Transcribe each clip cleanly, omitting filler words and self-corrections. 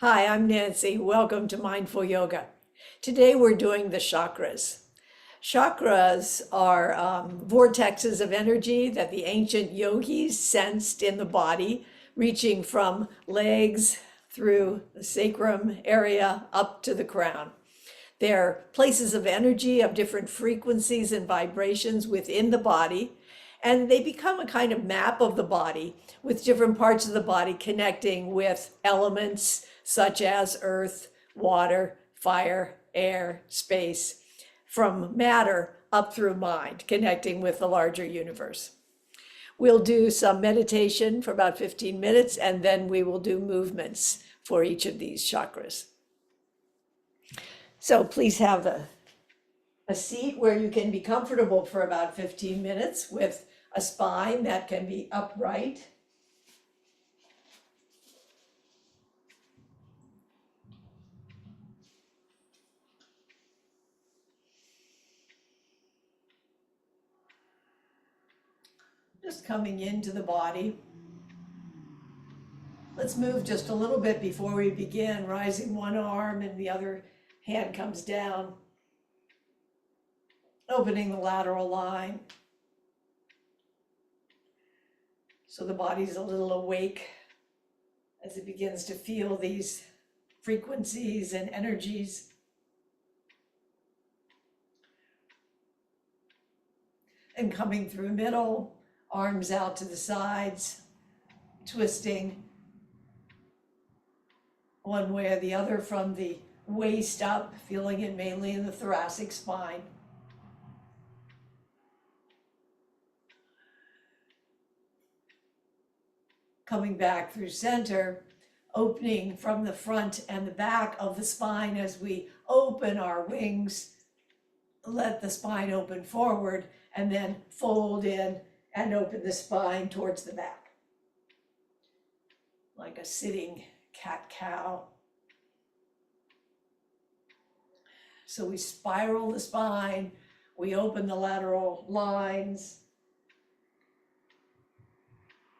Hi, I'm Nancy. Welcome to Mindful Yoga. Today we're doing the chakras. Chakras are vortexes of energy that the ancient yogis sensed in the body, reaching from legs through the sacrum area up to the crown. They're places of energy of different frequencies and vibrations within the body, and they become a kind of map of the body with different parts of the body connecting with elements such as earth, water, fire, air, space, from matter up through mind, connecting with the larger universe. We'll do some meditation for about 15 minutes, and then we will do movements for each of these chakras. So please have a seat where you can be comfortable for about 15 minutes with a spine that can be upright. Just coming into the body. Let's move just a little bit before we begin, rising one arm and the other hand comes down. Opening the lateral line. So the body's a little awake as it begins to feel these frequencies and energies. And coming through middle, arms out to the sides, twisting one way or the other from the waist up, feeling it mainly in the thoracic spine. Coming back through center, opening from the front and the back of the spine as we open our wings, let the spine open forward, and then fold in and open the spine towards the back. Like a sitting cat-cow. So we spiral the spine, we open the lateral lines,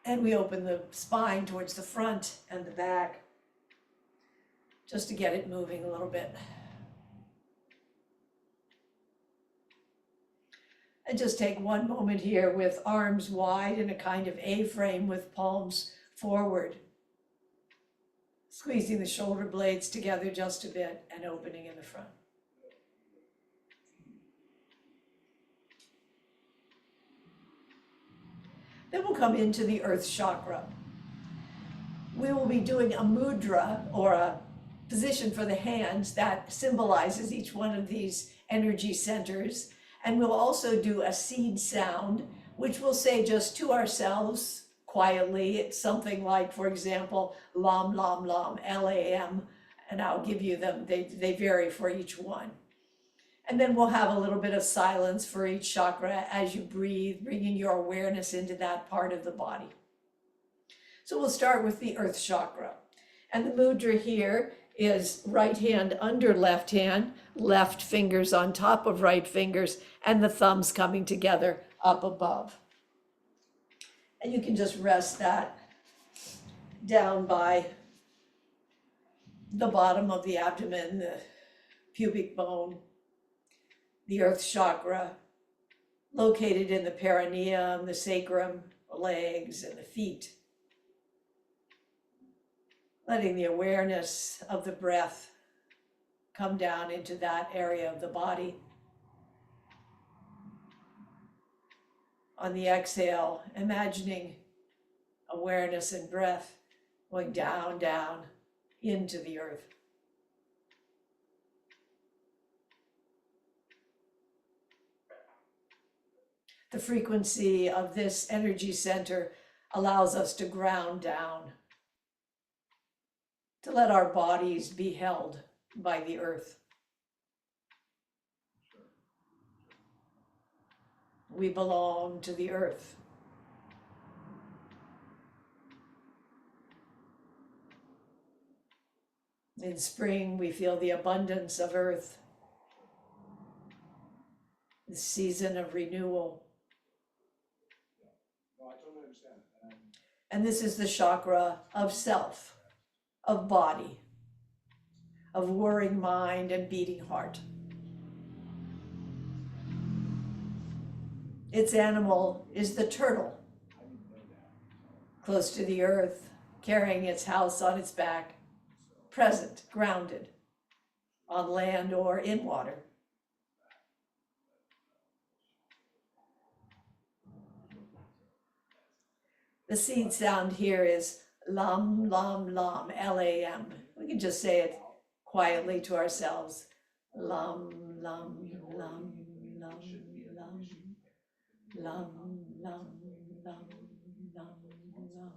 and we open the spine towards the front and the back, just to get it moving a little bit. And just take one moment here with arms wide in a kind of A-frame with palms forward. Squeezing the shoulder blades together just a bit and opening in the front. Then we'll come into the earth chakra. We will be doing a mudra, or a position for the hands that symbolizes each one of these energy centers. And we'll also do a seed sound, which we'll say just to ourselves quietly. It's something like, for example, lam, lam, lam, L-A-M, and I'll give you them. They vary for each one. And then we'll have a little bit of silence for each chakra as you breathe, bringing your awareness into that part of the body. So we'll start with the earth chakra. And the mudra here is right hand under left hand, left fingers on top of right fingers, and the thumbs coming together up above. And you can just rest that down by the bottom of the abdomen, the pubic bone. The earth chakra, located in the perineum, the sacrum, the legs, and the feet. Letting the awareness of the breath come down into that area of the body. On the exhale, imagining awareness and breath going down, down into the earth. The frequency of this energy center allows us to ground down, to let our bodies be held by the earth. We belong to the earth. In spring, we feel the abundance of earth, the season of renewal. And this is the chakra of self, of body, of worrying mind and beating heart. Its animal is the turtle, close to the earth, carrying its house on its back, present, grounded, on land or in water. The seed sound here is lam, lam, lam, L-A-M. We can just say it quietly to ourselves. Lam, lam, lam, lam, lam, lam, lam, lam, lam, lam, lam,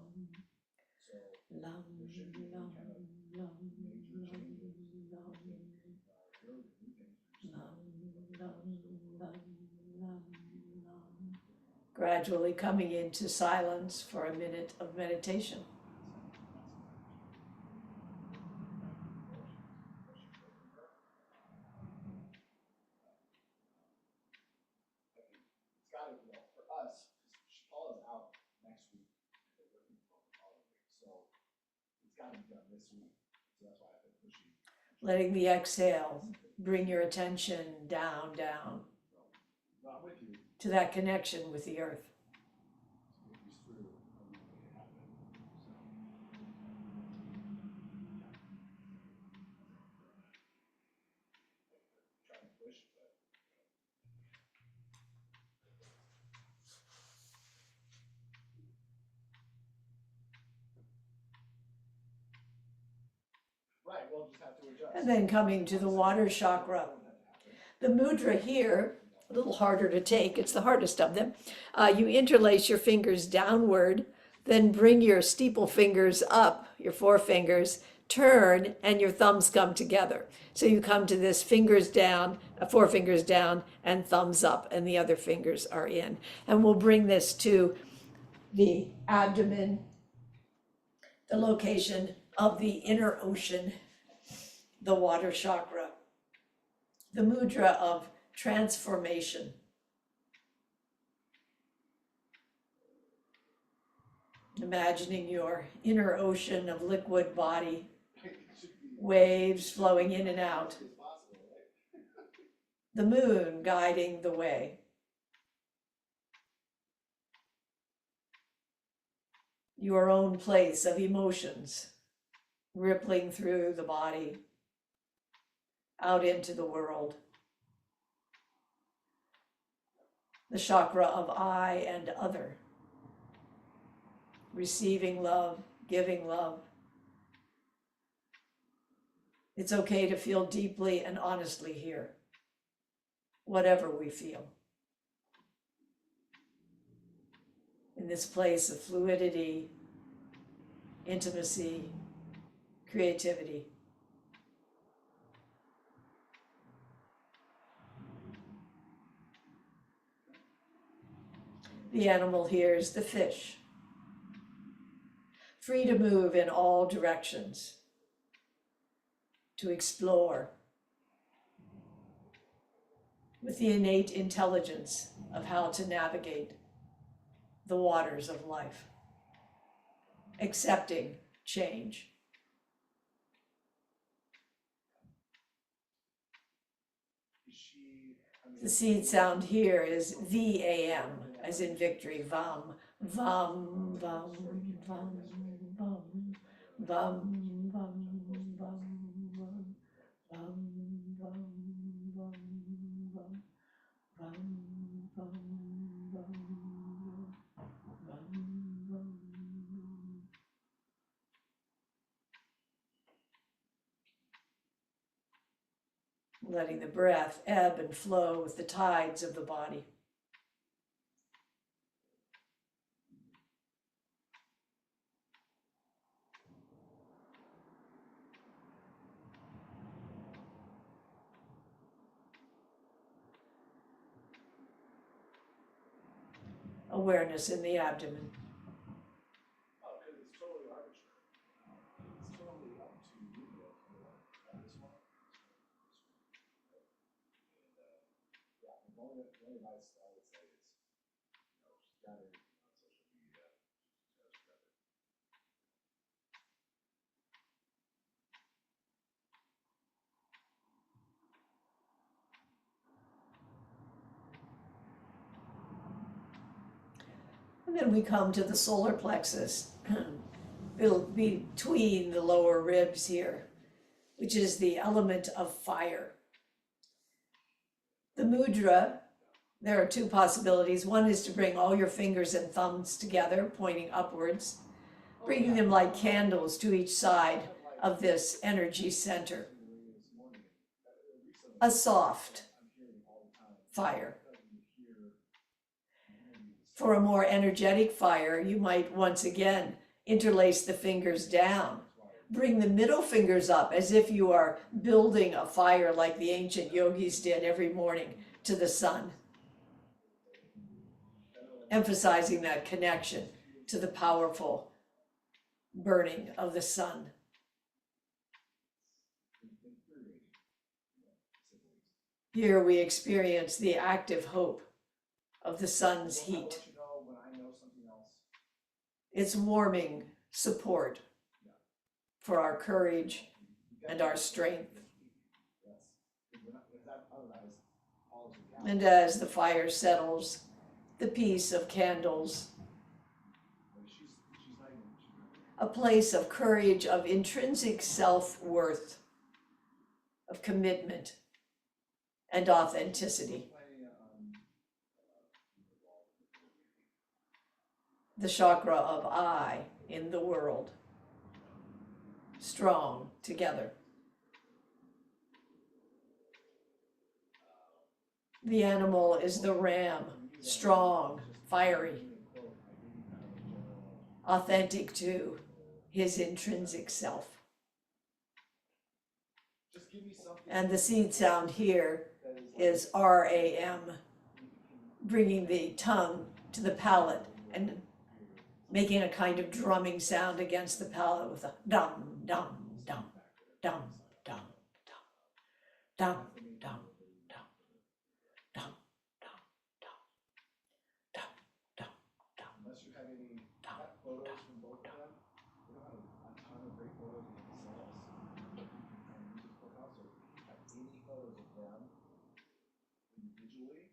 lam, gradually coming into silence for a minute of meditation. Letting the exhale bring your attention down, down to that connection with the earth. And then coming to the water chakra. The mudra here, a little harder to take, it's the hardest of them. You interlace your fingers downward, then bring your steeple fingers up, your forefingers, turn, and your thumbs come together. So you come to this fingers down, forefingers down, and thumbs up, and the other fingers are in. And we'll bring this to the abdomen, the location of the inner ocean, the water chakra, the mudra of transformation. Imagining your inner ocean of liquid body, waves flowing in and out, the moon guiding the way. Your own place of emotions rippling through the body, out into the world. The chakra of I and other. Receiving love, giving love. It's okay to feel deeply and honestly here, whatever we feel. In this place of fluidity, intimacy, creativity. The animal here is the fish, free to move in all directions, to explore with the innate intelligence of how to navigate the waters of life, accepting change. The seed sound here is V-A-M, as in victory, vam, vam, vam, vam, vam, vam, vam, vam, vam, vam, vam, vam, vam, vam, vam, vam. Letting the breath ebb and flow with the tides of the body. Awareness in the abdomen. And then we come to the solar plexus, between the lower ribs here, which is the element of fire. The mudra, there are two possibilities. One is to bring all your fingers and thumbs together, pointing upwards, bringing them like candles to each side of this energy center. A soft fire. For a more energetic fire, you might once again interlace the fingers down. Bring the middle fingers up as if you are building a fire like the ancient yogis did every morning to the sun, emphasizing that connection to the powerful burning of the sun. Here we experience the active hope of the sun's heat. It's warming support for our courage and our strength. And as the fire settles, the peace of candles, a place of courage, of intrinsic self-worth, of commitment and authenticity. The chakra of I in the world, strong together. The animal is the ram, strong, fiery, authentic to his intrinsic self. And the seed sound here is RAM, bringing the tongue to the palate and making a kind of drumming sound against the palate with a dum, dum, dum, dum, dum, dum, dum, dum, dum, dum, dum, dum, dum, dum, dum. Unless you have any photos from both of them, we don't have a ton of great photos of themselves. Have any photos of them individually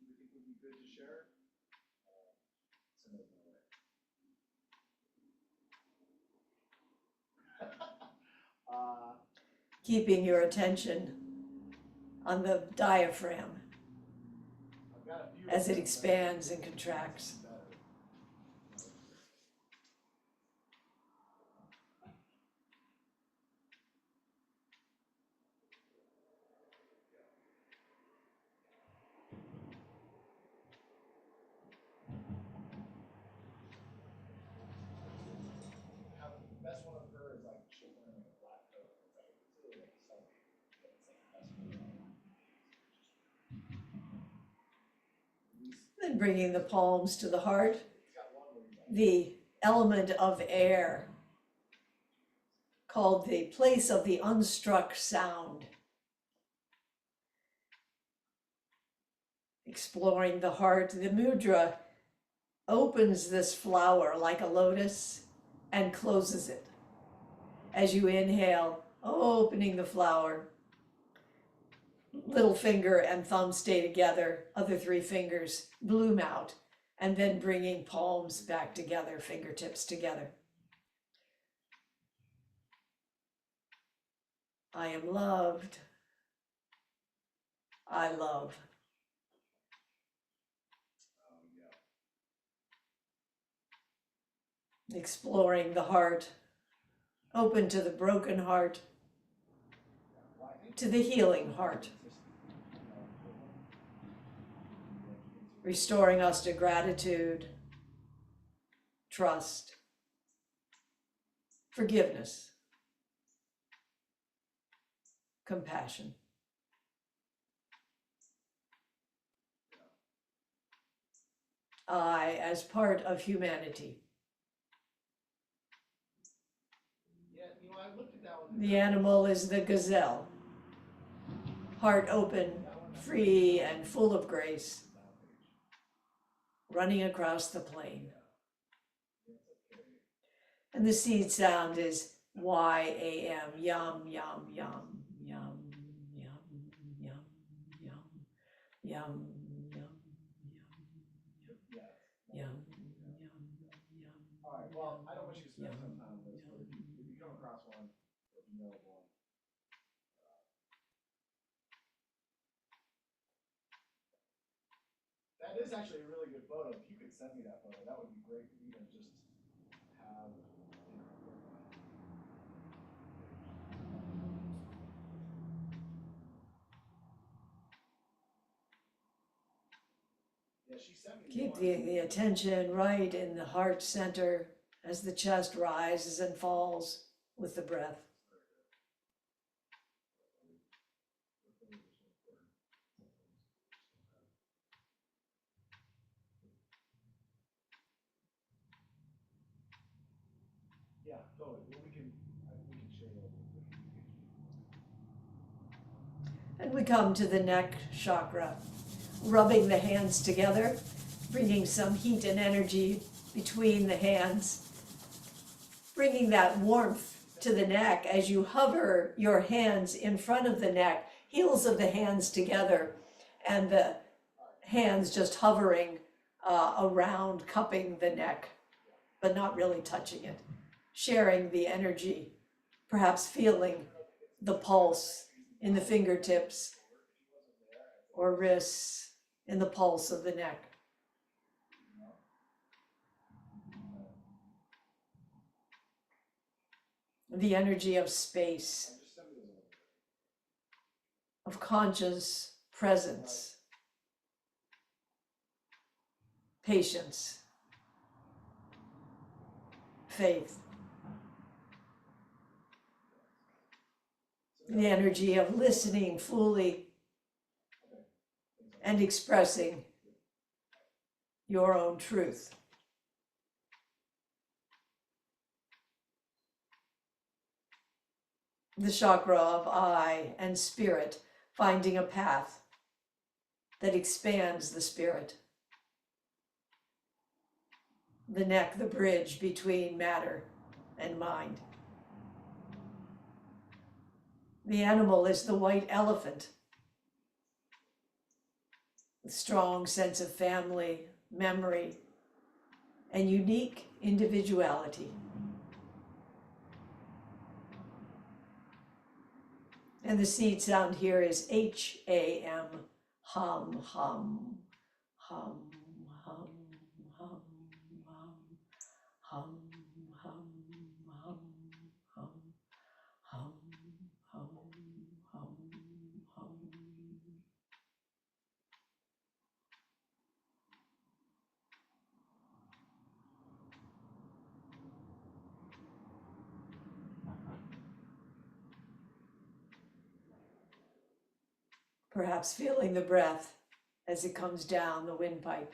you think would be good to share? Send those my way. Keeping your attention on the diaphragm as it expands and contracts. The best one of her is like she's wearing a black coat. It's really like sunny. Then bringing the palms to the heart, the element of air, called the place of the unstruck sound. Exploring the heart, the mudra opens this flower like a lotus and closes it. As you inhale, opening the flower, little finger and thumb stay together, other three fingers bloom out, and then bringing palms back together, fingertips together. I am loved. I love. Exploring the heart, open to the broken heart, to the healing heart. Restoring us to gratitude, trust, forgiveness, compassion. I, as part of humanity. The animal is the gazelle, heart open, free and full of grace, running across the plain. And the seed sound is YAM, yum, yum, yum, yum, yum, yum, yum, yum, yum, yum, yum, Well, I don't want you to spend some time on this, but if you come across one, let me know one. That is actually a really good photo. If you could send me that photo, that would be great for me to just have. Yeah, she sent me Keep one. the attention right in the heart center as the chest rises and falls with the breath. Yeah, totally. Well, we can share that. And we come to the neck chakra, rubbing the hands together, bringing some heat and energy between the hands, bringing that warmth to the neck as you hover your hands in front of the neck, heels of the hands together, and the hands just hovering around, cupping the neck, but not really touching it, sharing the energy, perhaps feeling the pulse in the fingertips or wrists, in the pulse of the neck. The energy of space, of conscious presence, patience, faith, the energy of listening fully and expressing your own truth. The chakra of eye and spirit, finding a path that expands the spirit. The neck, the bridge between matter and mind. The animal is the white elephant, with strong sense of family, memory, and unique individuality. And the seed sound here is H-A-M, hum, hum, hum, hum, hum, hum, hum, hum, hum, hum, hum, hum, hum, hum. Perhaps feeling the breath as it comes down the windpipe.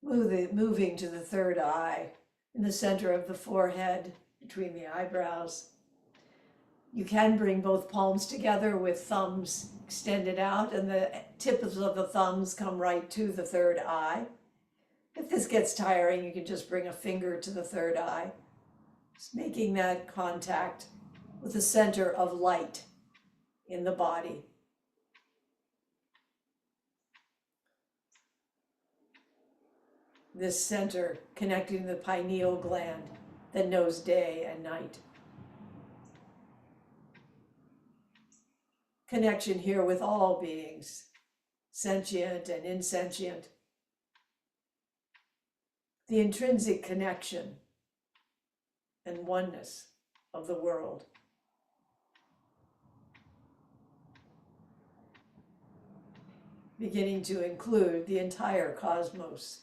Moving to the third eye, in the center of the forehead, between the eyebrows. You can bring both palms together with thumbs extended out, and the tips of the thumbs come right to the third eye. If this gets tiring, you can just bring a finger to the third eye, just making that contact with the center of light in the body. This center connecting the pineal gland that knows day and night. Connection here with all beings, sentient and insentient. The intrinsic connection and oneness of the world. Beginning to include the entire cosmos.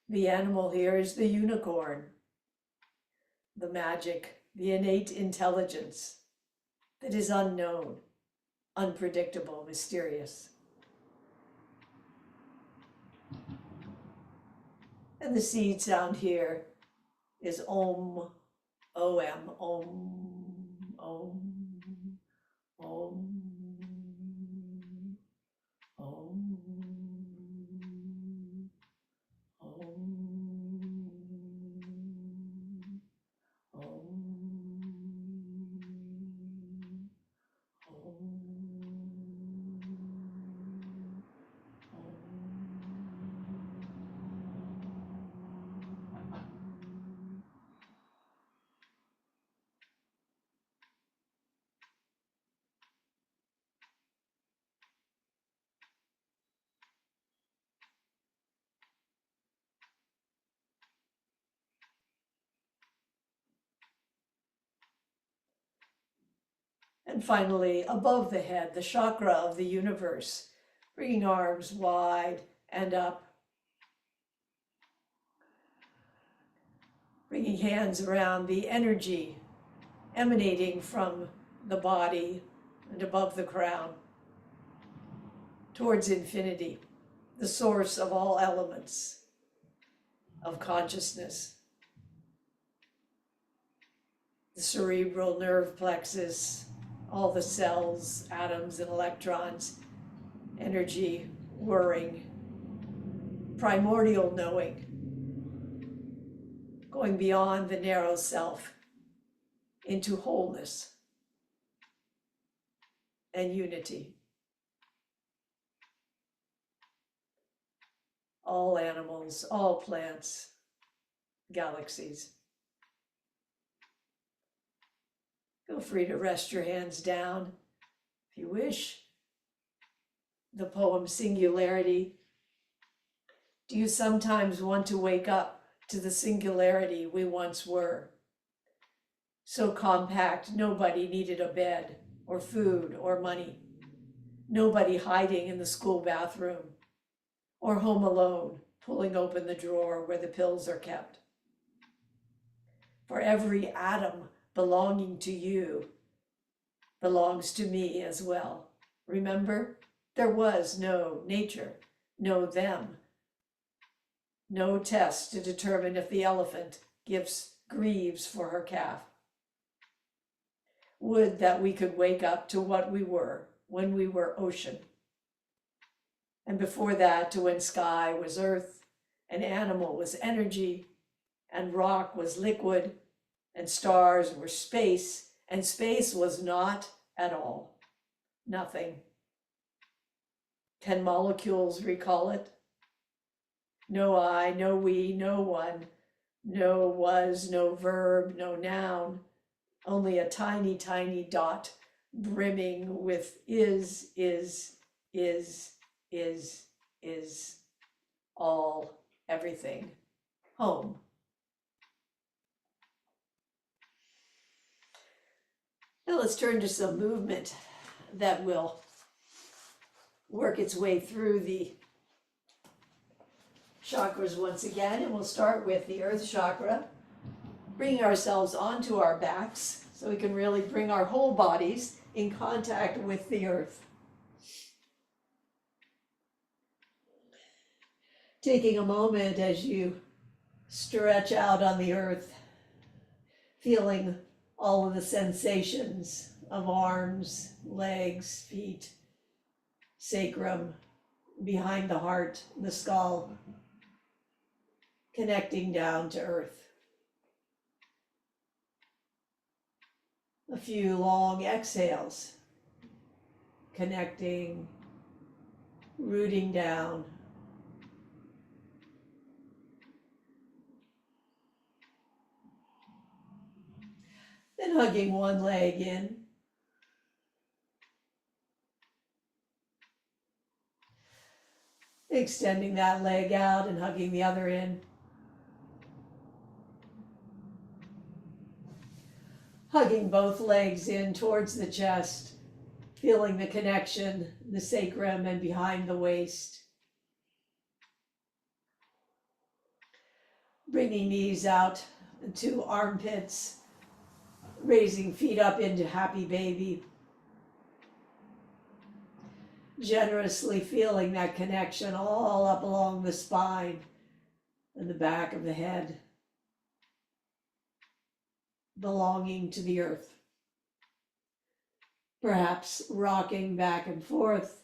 The animal here is the unicorn, the magic, the innate intelligence that is unknown, unpredictable, mysterious. And the seed sound here is Om, O-M, Om, Om, Om, Om, Om, And finally, above the head, the chakra of the universe, bringing arms wide and up, bringing hands around the energy emanating from the body and above the crown towards infinity, the source of all elements of consciousness. The cerebral nerve plexus, all the cells, atoms, and electrons, energy, whirring, primordial knowing, going beyond the narrow self into wholeness and unity. All animals, all plants, galaxies. Feel free to rest your hands down if you wish. The poem Singularity. Do you sometimes want to wake up to the singularity we once were? So compact, nobody needed a bed or food or money. Nobody hiding in the school bathroom or home alone, pulling open the drawer where the pills are kept. For every atom belonging to you belongs to me as well. Remember, there was no nature, no them, no test to determine if the elephant grieves for her calf. Would that we could wake up to what we were when we were ocean. And before that, to when sky was earth, and animal was energy, and rock was liquid, and stars were space, and space was not at all. Nothing. Can molecules recall it? No I, no we, no one, no was, no verb, no noun, only a tiny, tiny dot brimming with is, all, everything, home. Now let's turn to some movement that will work its way through the chakras once again, and we'll start with the earth chakra, bringing ourselves onto our backs so we can really bring our whole bodies in contact with the earth. Taking a moment as you stretch out on the earth, feeling all of the sensations of arms, legs, feet, sacrum, behind the heart, the skull, connecting down to earth. A few long exhales, connecting, rooting down. Then hugging one leg in. Extending that leg out and hugging the other in. Hugging both legs in towards the chest, feeling the connection, the sacrum and behind the waist. Bringing knees out to armpits, raising feet up into happy baby. Generously feeling that connection all up along the spine, and the back of the head belonging to the earth. Perhaps rocking back and forth.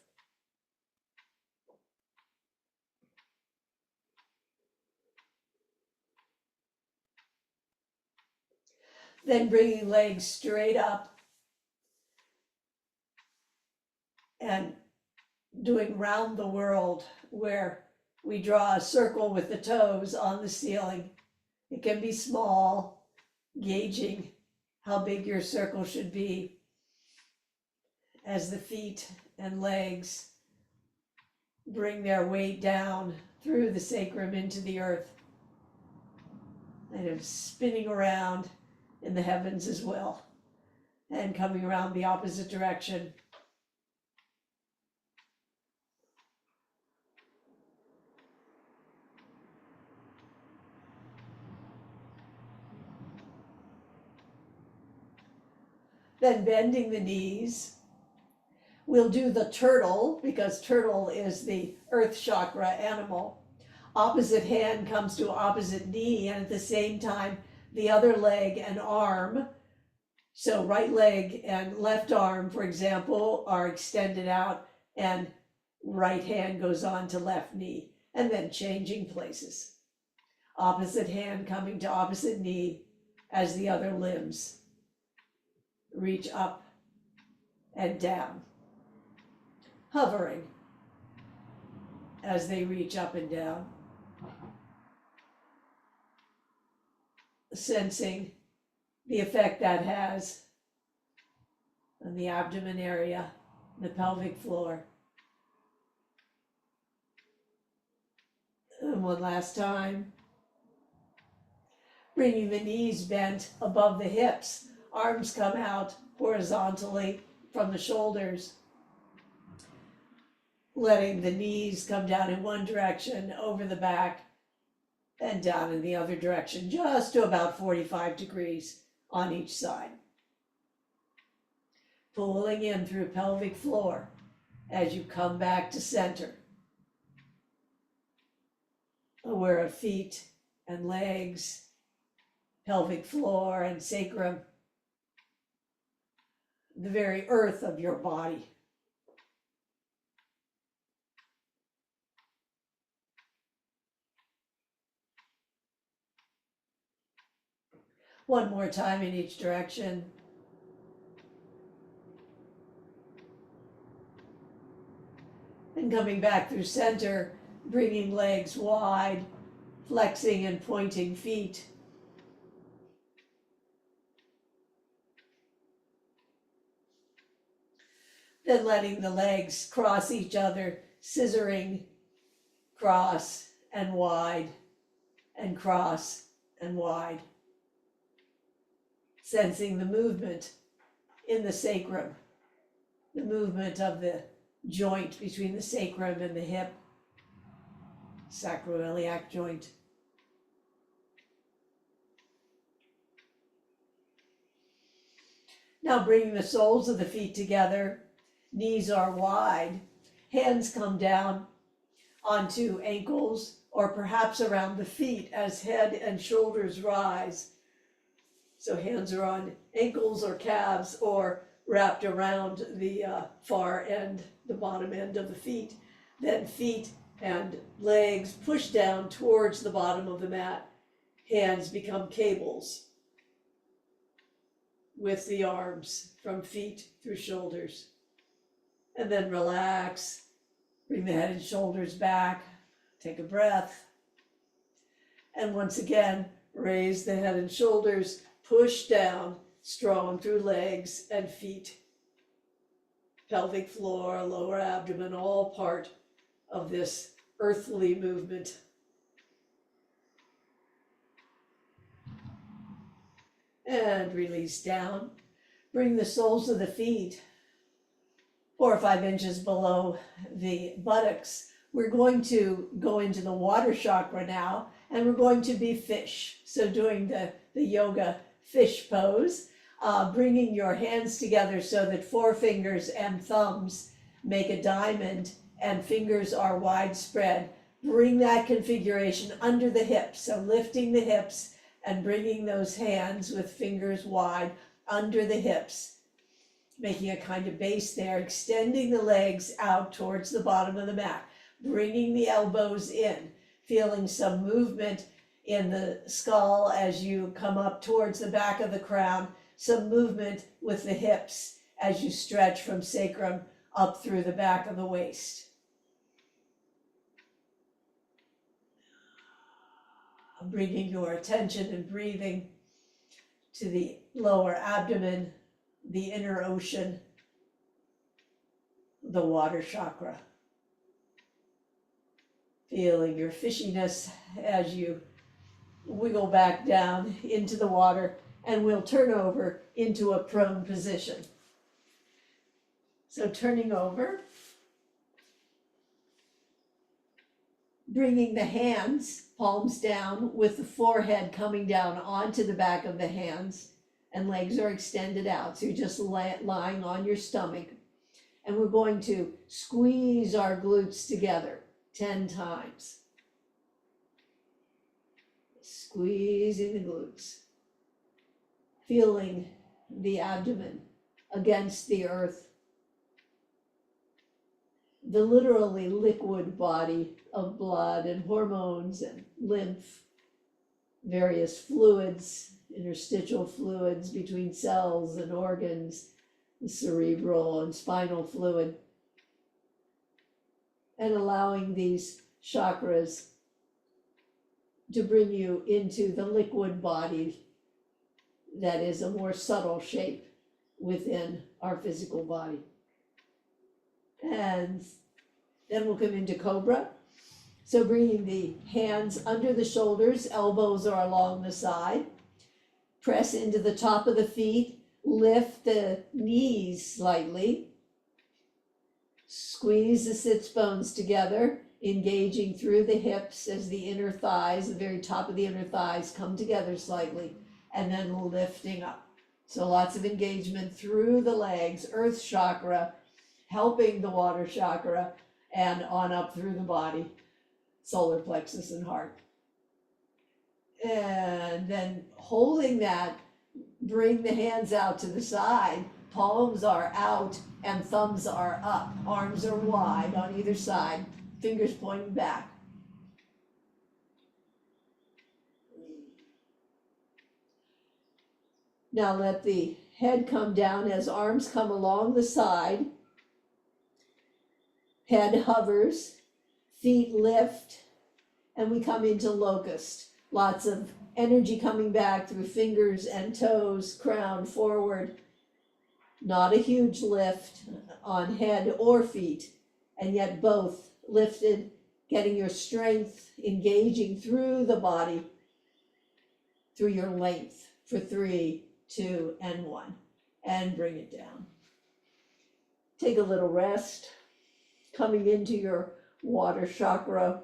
Then bringing legs straight up and doing round the world, where we draw a circle with the toes on the ceiling. It can be small, gauging how big your circle should be as the feet and legs bring their weight down through the sacrum into the earth, kind of spinning around in the heavens as well, and coming around the opposite direction. Then bending the knees. We'll do the turtle, because turtle is the earth chakra animal. Opposite hand comes to opposite knee, and at the same time, the other leg and arm. So right leg and left arm, for example, are extended out, and right hand goes on to left knee, and then changing places. Opposite hand coming to opposite knee as the other limbs reach up and down, hovering as they reach up and down, sensing the effect that has on the abdomen area, the pelvic floor. And one last time, bringing the knees bent above the hips. Arms come out horizontally from the shoulders, letting the knees come down in one direction over the back and down in the other direction, just to about 45 degrees on each side. Pulling in through pelvic floor as you come back to center, aware of feet and legs, pelvic floor and sacrum, the very earth of your body. One more time in each direction. And coming back through center, bringing legs wide, flexing and pointing feet. Then letting the legs cross each other, scissoring, cross and wide, and cross and wide. Sensing the movement in the sacrum, the movement of the joint between the sacrum and the hip, sacroiliac joint. Now bringing the soles of the feet together, knees are wide, hands come down onto ankles or perhaps around the feet as head and shoulders rise. So hands are on ankles or calves or wrapped around the far end, the bottom end of the feet. Then feet and legs push down towards the bottom of the mat. Hands become cables with the arms from feet through shoulders. And then relax, bring the head and shoulders back, take a breath. And once again, raise the head and shoulders, push down, strong through legs and feet. Pelvic floor, lower abdomen, all part of this earthly movement. And release down. Bring the soles of the feet 4 or 5 inches below the buttocks. We're going to go into the water chakra now, and we're going to be fish. So doing the yoga fish pose, bringing your hands together so that forefingers and thumbs make a diamond and fingers are widespread, bring that configuration under the hips. So lifting the hips and bringing those hands with fingers wide under the hips, making a kind of base there, extending the legs out towards the bottom of the mat, bringing the elbows in, feeling some movement in the skull as you come up towards the back of the crown, some movement with the hips as you stretch from sacrum up through the back of the waist. Bringing your attention and breathing to the lower abdomen, the inner ocean, the water chakra. Feeling your fishiness as you wiggle back down into the water, and we'll turn over into a prone position. So turning over, bringing the hands, palms down, with the forehead coming down onto the back of the hands, and legs are extended out. So you're just lying on your stomach. And we're going to squeeze our glutes together 10 times. Squeezing the glutes. Feeling the abdomen against the earth. The literally liquid body of blood and hormones and lymph, various fluids, interstitial fluids between cells and organs, the cerebral and spinal fluid, and allowing these chakras to bring you into the liquid body that is a more subtle shape within our physical body. And then we'll come into cobra. So bringing the hands under the shoulders, elbows are along the side. Press into the top of the feet, lift the knees slightly. Squeeze the sits bones together, engaging through the hips as the inner thighs, the very top of the inner thighs come together slightly, and then lifting up. So lots of engagement through the legs, earth chakra, helping the water chakra, and on up through the body, solar plexus and heart. And then holding that, bring the hands out to the side, palms are out and thumbs are up, arms are wide on either side, fingers pointing back. Now let the head come down as arms come along the side. Head hovers, feet lift, and we come into locust. Lots of energy coming back through fingers and toes, crown forward. Not a huge lift on head or feet, and yet both lifted, getting your strength, engaging through the body, through your length for 3, 2, and 1, and bring it down. Take a little rest, coming into your water chakra.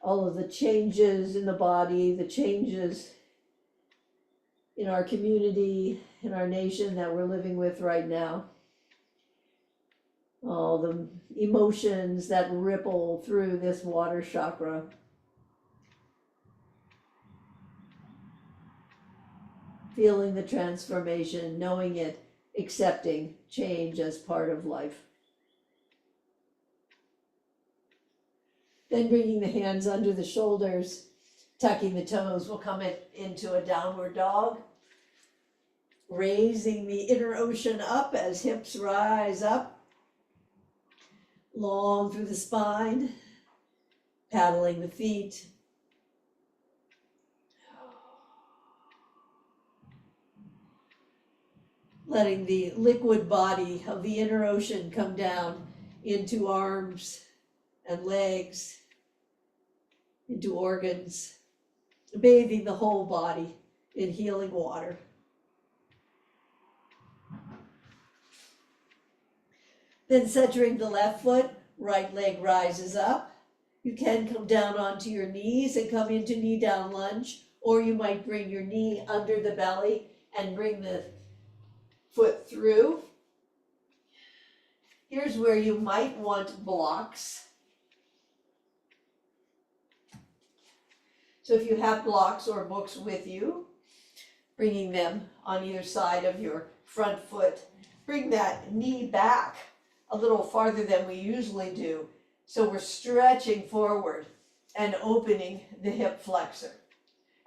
All of the changes in the body, the changes in our community, in our nation that we're living with right now. All the emotions that ripple through this water chakra. Feeling the transformation, knowing it, accepting change as part of life. Then bringing the hands under the shoulders, tucking the toes, we'll come into a downward dog. Raising the inner ocean up as hips rise up. Long through the spine, paddling the feet. Letting the liquid body of the inner ocean come down into arms and legs, into organs, bathing the whole body in healing water. Then centering the left foot, right leg rises up. You can come down onto your knees and come into knee down lunge, or you might bring your knee under the belly and bring the foot through. Here's where you might want blocks. So if you have blocks or books with you, bringing them on either side of your front foot, bring that knee back a little farther than we usually do. So we're stretching forward and opening the hip flexor.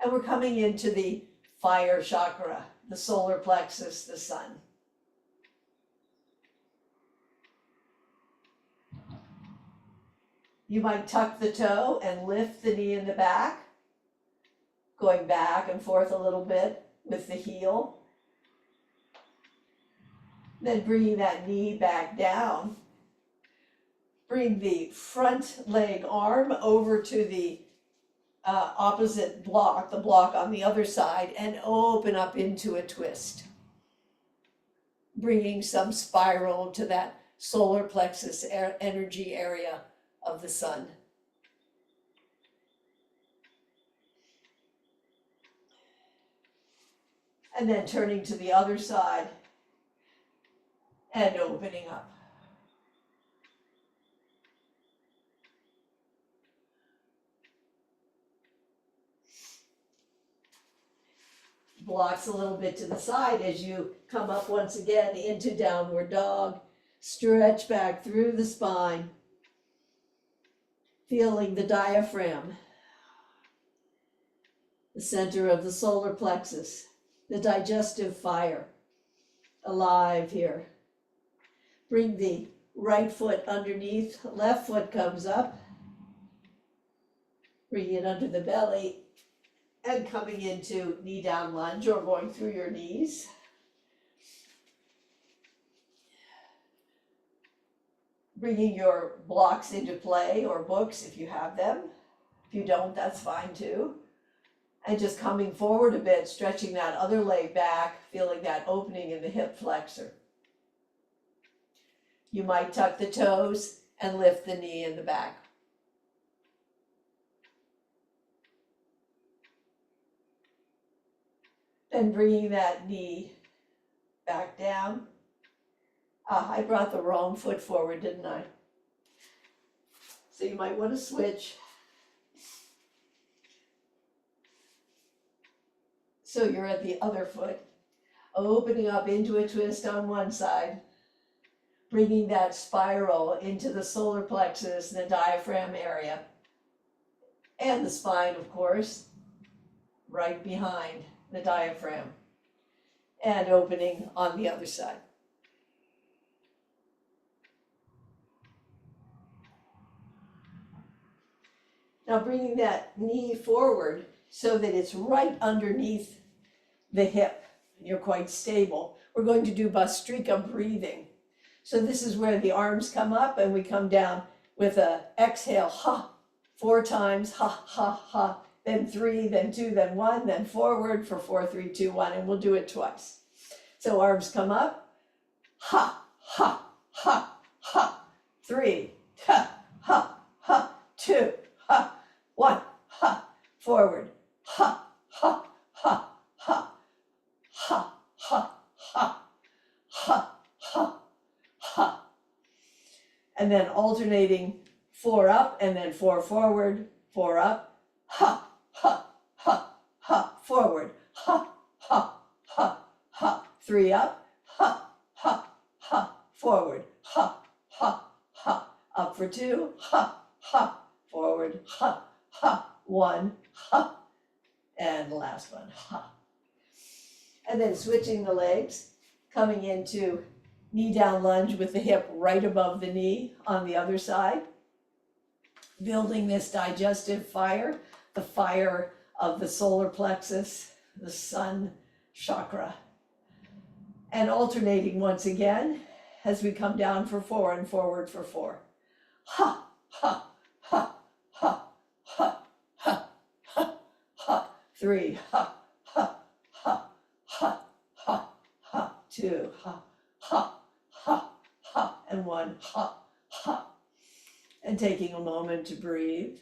And we're coming into the fire chakra, the solar plexus, the sun. You might tuck the toe and lift the knee in the back, going back and forth a little bit with the heel. Then bringing that knee back down. Bring the front leg arm over to the opposite block, the block on the other side, and open up into a twist. Bringing some spiral to that solar plexus energy area of the sun. And then turning to the other side and opening up. Blocks a little bit to the side as you come up once again into downward dog. Stretch back through the spine, feeling the diaphragm, the center of the solar plexus, the digestive fire, alive here. Bring the right foot underneath, left foot comes up. Bring it under the belly and coming into knee down lunge or going through your knees. Bringing your blocks into play or books if you have them. If you don't, that's fine too. And just coming forward a bit, stretching that other leg back, feeling that opening in the hip flexor. You might tuck the toes and lift the knee in the back. Then bringing that knee back down. I brought the wrong foot forward, didn't I? So you might want to switch. So you're at the other foot, opening up into a twist on one side, bringing that spiral into the solar plexus, the diaphragm area, and the spine, of course, right behind the diaphragm, and opening on the other side. Now bringing that knee forward so that it's right underneath the hip. You're quite stable. We're going to do Bhastrika breathing. So this is where the arms come up and we come down with a exhale, ha, 4 times, ha, ha, ha, then 3, then 2, then 1, then forward for 4, 3, 2, 1, and we'll do it twice. So arms come up, ha, ha, ha, ha, 3, ha, ha, ha, 2, ha, 1, ha, forward, ha, ha, ha, ha, ha, ha, ha, ha, ha, ha. And then alternating 4 up and then 4 forward, 4 up, ha, ha, ha, ha, forward, ha, ha, ha, ha, 3 up, ha, ha, ha, forward, ha, ha, ha, up for 2, ha, ha, forward, ha, ha, 1, ha, and the last one, ha. And then switching the legs, coming into knee down lunge with the hip right above the knee on the other side, building this digestive fire, the fire of the solar plexus, the sun chakra, and alternating once again as we come down for 4 and forward for 4. Ha, ha, ha, ha, ha, ha, ha, ha, 3, ha, ha, ha, ha, ha, ha, 2, ha, ha, ha, ha, and 1, ha, ha. And taking a moment to breathe.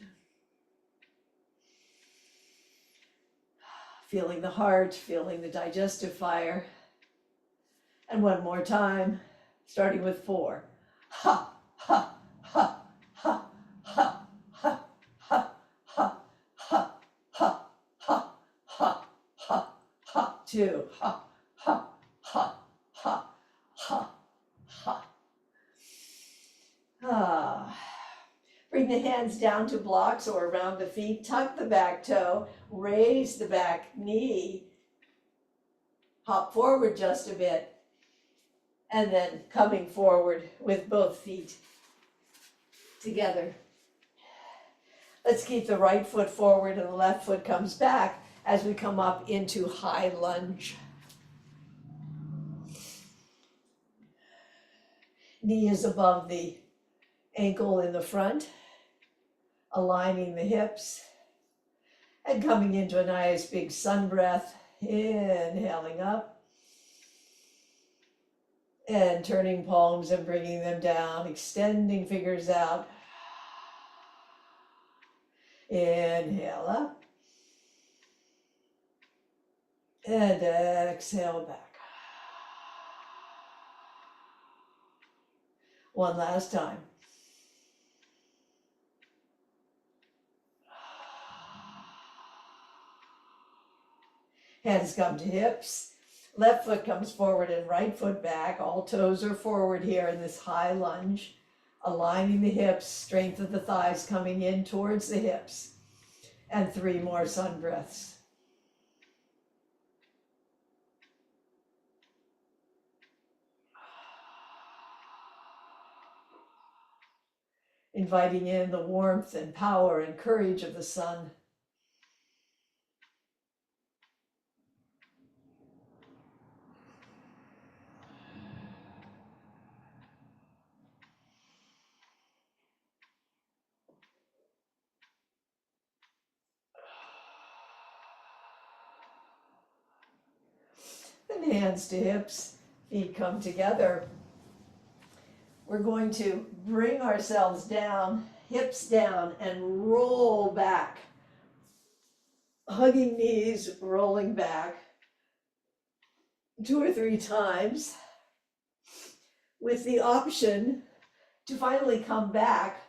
Feeling the heart, feeling the digestive fire. And one more time, starting with 4. Ha, ha, ha, ha, ha, ha, ha, ha, ha, ha, 2. Ha, ha, ha, ha, ha, ha. Ah. Bring the hands down to blocks or around the feet. Tuck the back toe. Raise the back knee. Hop forward just a bit. And then coming forward with both feet together. Let's keep the right foot forward and the left foot comes back as we come up into high lunge. Knee is above the ankle in the front, aligning the hips, and coming into a nice big sun breath, inhaling up, and turning palms and bringing them down, extending fingers out. Inhale up, and exhale back. One last time. Hands come to hips. Left foot comes forward and right foot back. All toes are forward here in this high lunge. Aligning the hips, strength of the thighs coming in towards the hips. And 3 more sun breaths. Inviting in the warmth and power and courage of the sun. And hands to hips, feet come together. We're going to bring ourselves down, hips down, and roll back. Hugging knees, rolling back 2 or 3 times, with the option to finally come back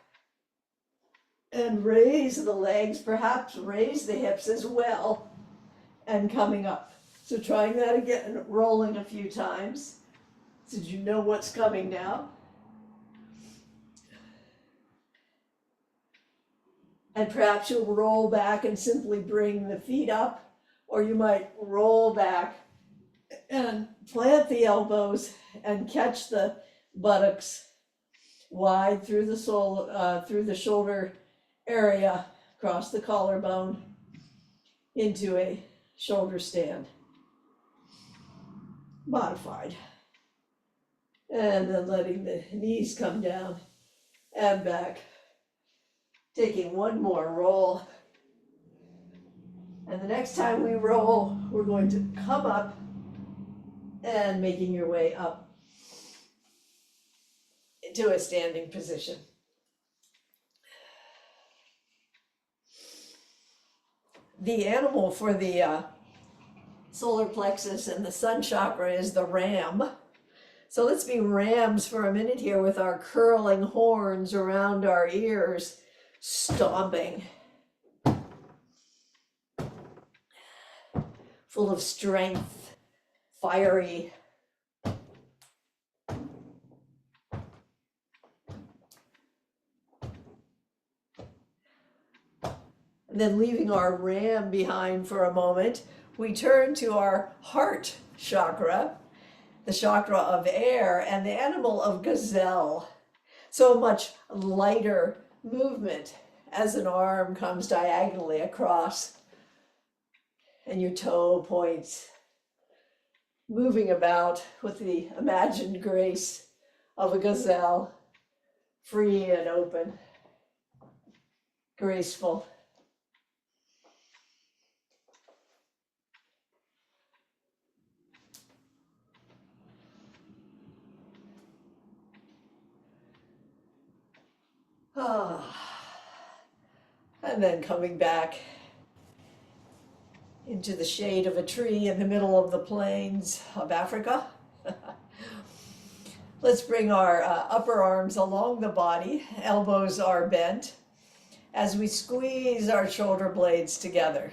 and raise the legs, perhaps raise the hips as well, and coming up. So trying that again, rolling a few times. So you know what's coming now. And perhaps you'll roll back and simply bring the feet up, or you might roll back and plant the elbows and catch the buttocks wide through the sole, through the shoulder area, across the collarbone, into a shoulder stand. Modified. And then letting the knees come down and back. Taking one more roll. And the next time we roll, we're going to come up and making your way up into a standing position. The animal for the solar plexus and the sun chakra is the ram. So let's be rams for a minute here with our curling horns around our ears, stomping. Full of strength, fiery. And then leaving our ram behind for a moment, we turn to our heart chakra, the chakra of air, and the animal of gazelle. So much lighter movement as an arm comes diagonally across and your toe points, moving about with the imagined grace of a gazelle, free and open, graceful. And then coming back into the shade of a tree in the middle of the plains of Africa. Let's bring our upper arms along the body, elbows are bent, as we squeeze our shoulder blades together.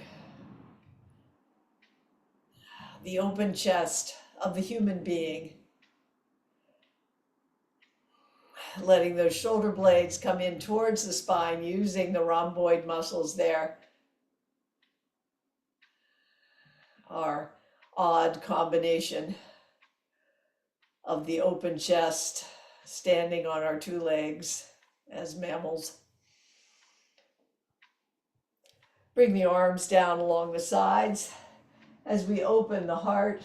the open chest of the human being. Letting those shoulder blades come in towards the spine, using the rhomboid muscles there. Our odd combination of the open chest, standing on our two legs as mammals. Bring the arms down along the sides as we open the heart,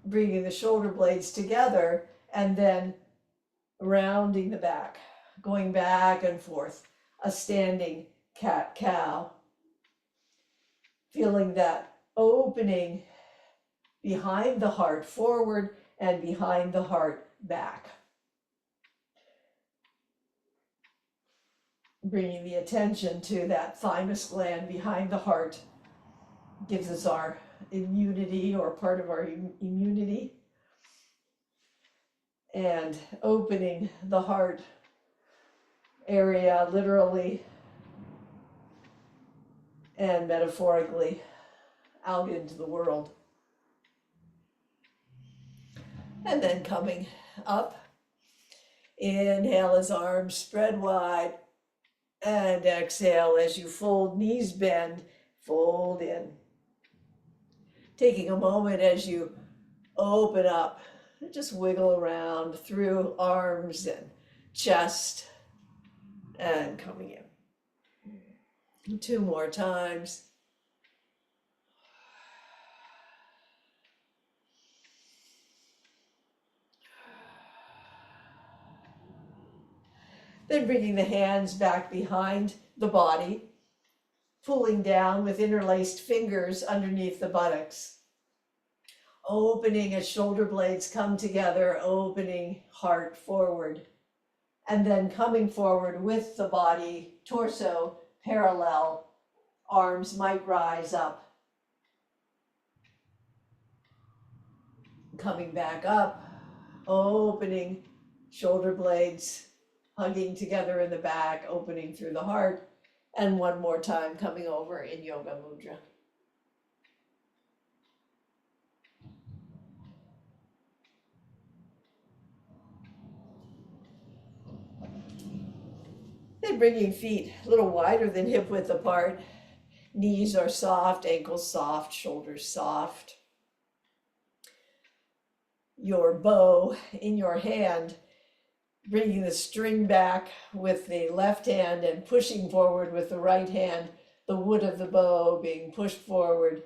bringing the shoulder blades together, and then rounding the back, going back and forth, a standing cat-cow. Feeling that opening behind the heart forward and behind the heart back. Bringing the attention to that thymus gland behind the heart gives us our immunity, or part of our immunity. And opening the heart area literally and metaphorically out into the world. And then coming up, inhale as arms spread wide, and exhale as you fold, knees bend, fold in. Taking a moment as you open up, just wiggle around through arms and chest and coming in. 2 more times. Then bringing the hands back behind the body, pulling down with interlaced fingers underneath the buttocks. Opening as shoulder blades come together, opening heart forward. And then coming forward with the body, torso parallel, arms might rise up. Coming back up, opening shoulder blades, hugging together in the back, opening through the heart. And 1 more time coming over in Yoga Mudra. Then bringing feet a little wider than hip width apart. Knees are soft, ankles soft, shoulders soft. Your bow in your hand, bringing the string back with the left hand and pushing forward with the right hand, the wood of the bow being pushed forward.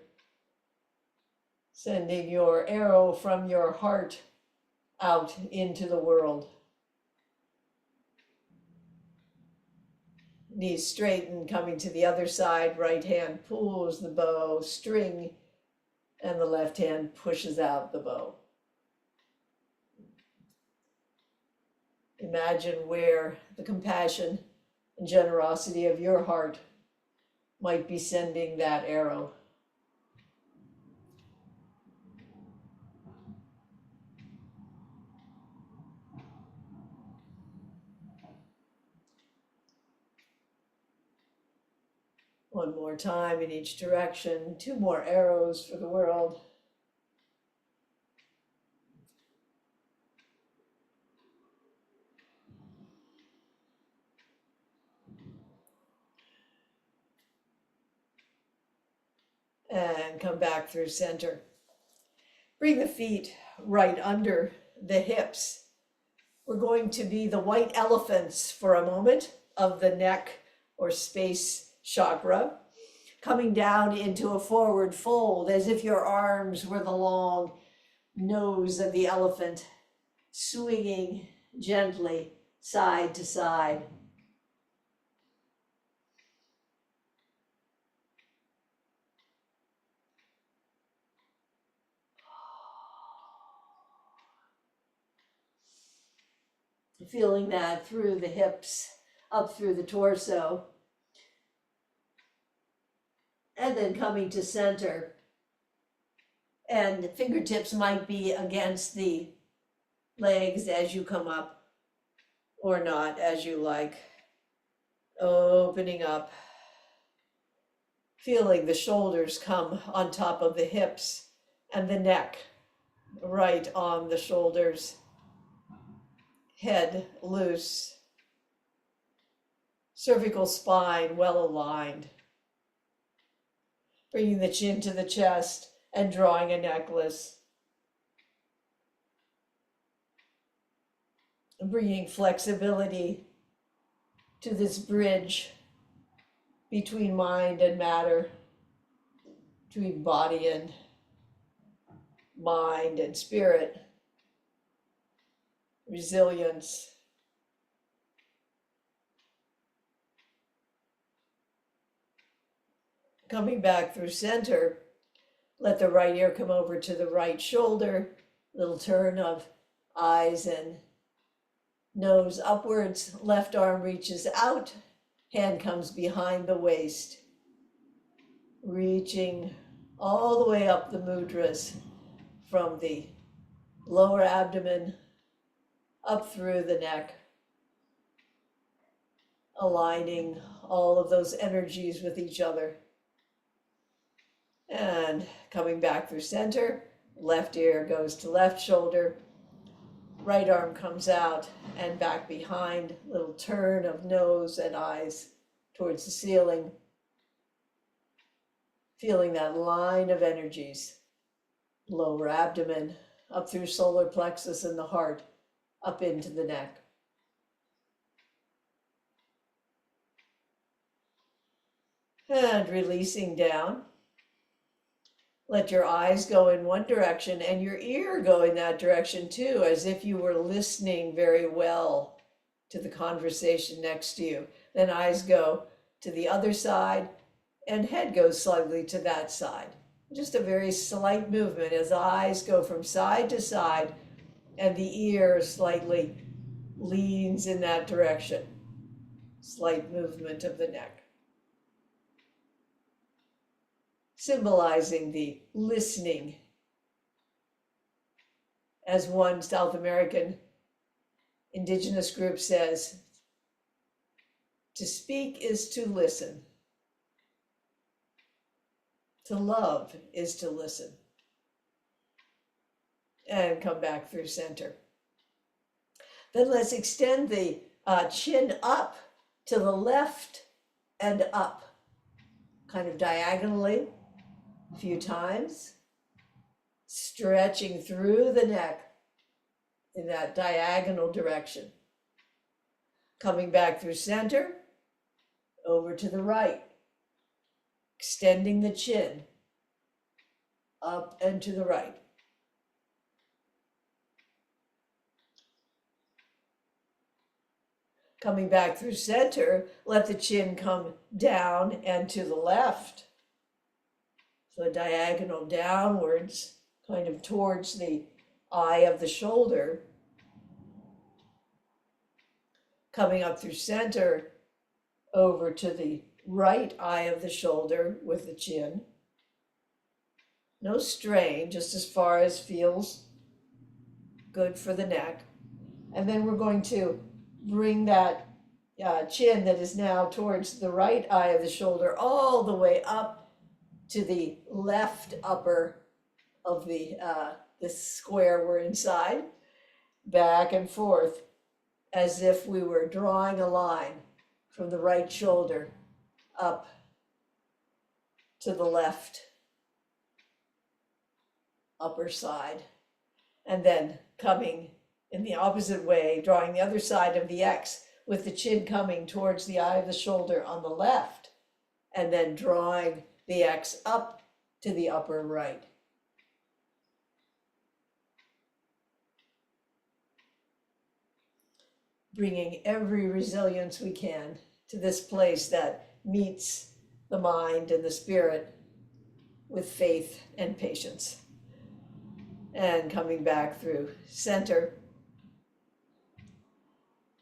Sending your arrow from your heart out into the world. Knees straighten, coming to the other side, right hand pulls the bow string, and the left hand pushes out the bow. Imagine where the compassion and generosity of your heart might be sending that arrow. One more time in each direction, 2 more arrows for the world. And come back through center. Bring the feet right under the hips. We're going to be the white elephants for a moment of the neck or space chakra, coming down into a forward fold as if your arms were the long nose of the elephant, swinging gently side to side. Feeling that through the hips, up through the torso. And then coming to center. And fingertips might be against the legs as you come up, or not, as you like. Opening up. Feeling the shoulders come on top of the hips. and the neck right on the shoulders, head loose, cervical spine well aligned. Bringing the chin to the chest and drawing a necklace. Bringing flexibility to this bridge between mind and matter, between body and mind and spirit, resilience. Coming back through center, let the right ear come over to the right shoulder, little turn of eyes and nose upwards, left arm reaches out, hand comes behind the waist, reaching all the way up the mudras from the lower abdomen up through the neck, aligning all of those energies with each other. And coming back through center, left ear goes to left shoulder, right arm comes out and back behind, little turn of nose and eyes towards the ceiling. Feeling that line of energies, lower abdomen, up through solar plexus and the heart, up into the neck. And releasing down. Let your eyes go in one direction and your ear go in that direction too, as if you were listening very well to the conversation next to you. Then eyes go to the other side and head goes slightly to that side. Just a very slight movement as eyes go from side to side and the ear slightly leans in that direction. Slight movement of the neck. Symbolizing the listening. As one South American indigenous group says, to speak is to listen. To love is to listen. And come back through center. Then let's extend the chin up to the left and up, kind of diagonally. A few times, stretching through the neck in that diagonal direction. Coming back through center, over to the right, extending the chin up and to the right. Coming back through center, let the chin come down and to the left. So diagonal downwards, kind of towards the eye of the shoulder. Coming up through center, over to the right eye of the shoulder with the chin. No strain, just as far as feels good for the neck. And then we're going to bring that chin that is now towards the right eye of the shoulder all the way up to the left upper of the this square we're inside, back and forth, as if we were drawing a line from the right shoulder up to the left upper side, and then coming in the opposite way, drawing the other side of the X with the chin coming towards the eye of the shoulder on the left, and then drawing the X up to the upper right. Bringing every resilience we can to this place that meets the mind and the spirit with faith and patience. And coming back through center,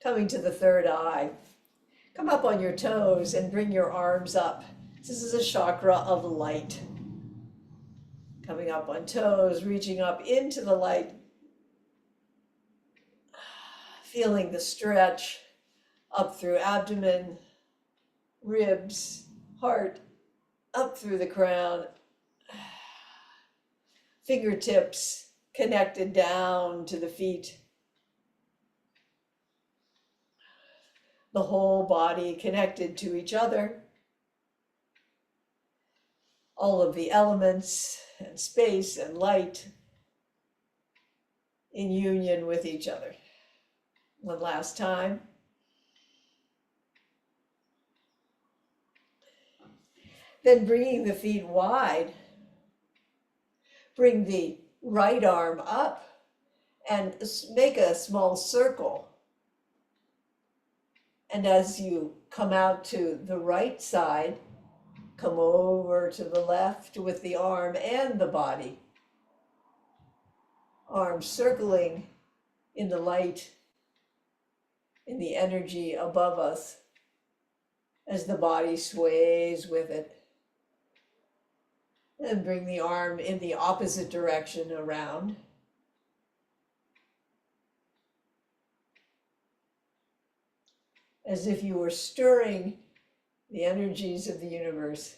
coming to the third eye. Come up on your toes and bring your arms up. This is a chakra of light. Coming up on toes, reaching up into the light. Feeling the stretch up through abdomen, ribs, heart, up through the crown. fingertips connected down to the feet. The whole body connected to each other. All of the elements and space and light in union with each other. One last time. Then bringing the feet wide, bring the right arm up and make a small circle. And as you come out to the right side, come over to the left with the arm and the body. Arms circling in the light, in the energy above us, as the body sways with it. And bring the arm in the opposite direction around. As if you were stirring the energies of the universe.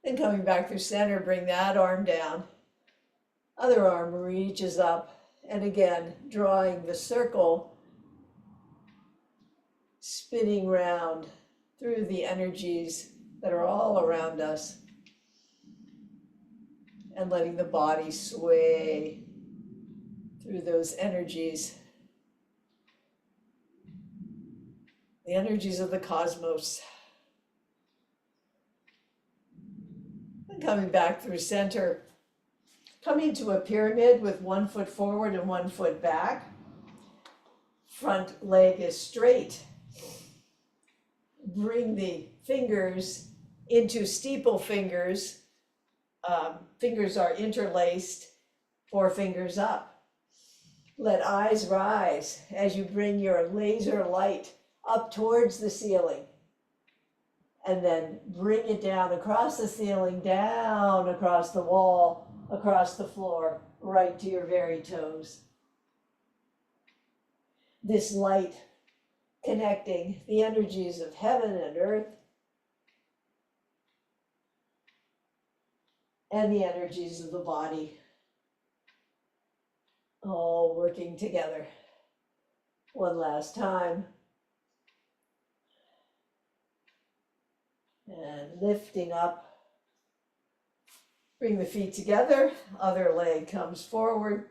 Then coming back through center, bring that arm down. Other arm reaches up, and again, drawing the circle, spinning round through the energies that are all around us, and letting the body sway through those energies, the energies of the cosmos. And coming back through center, coming to a pyramid with 1 foot forward and 1 foot back. Front leg is straight. Bring the fingers into steeple fingers. Fingers are interlaced, 4 fingers up. Let eyes rise as you bring your laser light up towards the ceiling. And then bring it down across the ceiling, down across the wall, across the floor, right to your very toes. This light connecting the energies of heaven and earth and the energies of the body, all working together. One last time. And lifting up. Bring the feet together, other leg comes forward.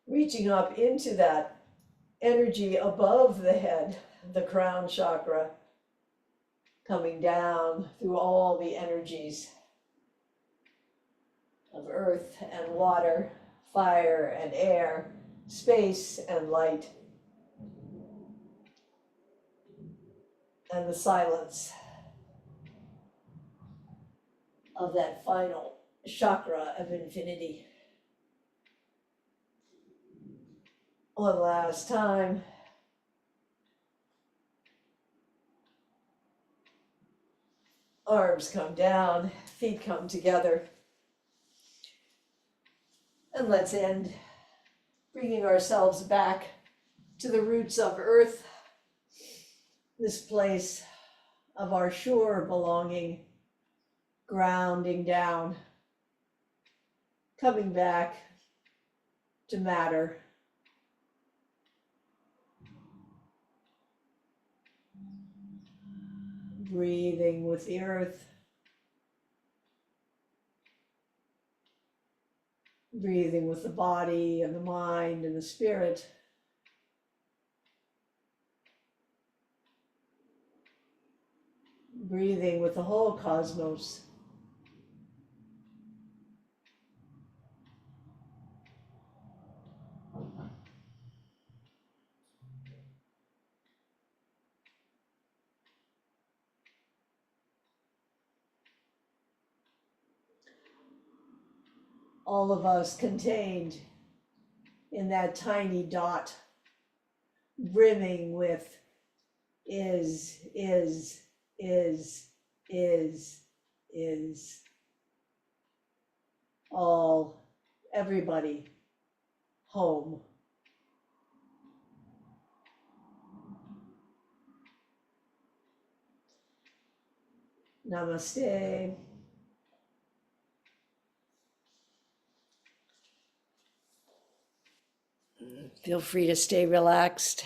Reaching up into that energy above the head, the crown chakra, coming down through all the energies of earth and water, fire and air, space and light, and the silence of that final chakra of infinity. One last time. Arms come down, feet come together. And let's end bringing ourselves back to the roots of earth, this place of our sure belonging, grounding down, coming back to matter. Breathing with the earth. Breathing with the body and the mind and the spirit. Breathing with the whole cosmos. All of us contained in that tiny dot, brimming with is, all, everybody, home. Namaste. Feel free to stay relaxed.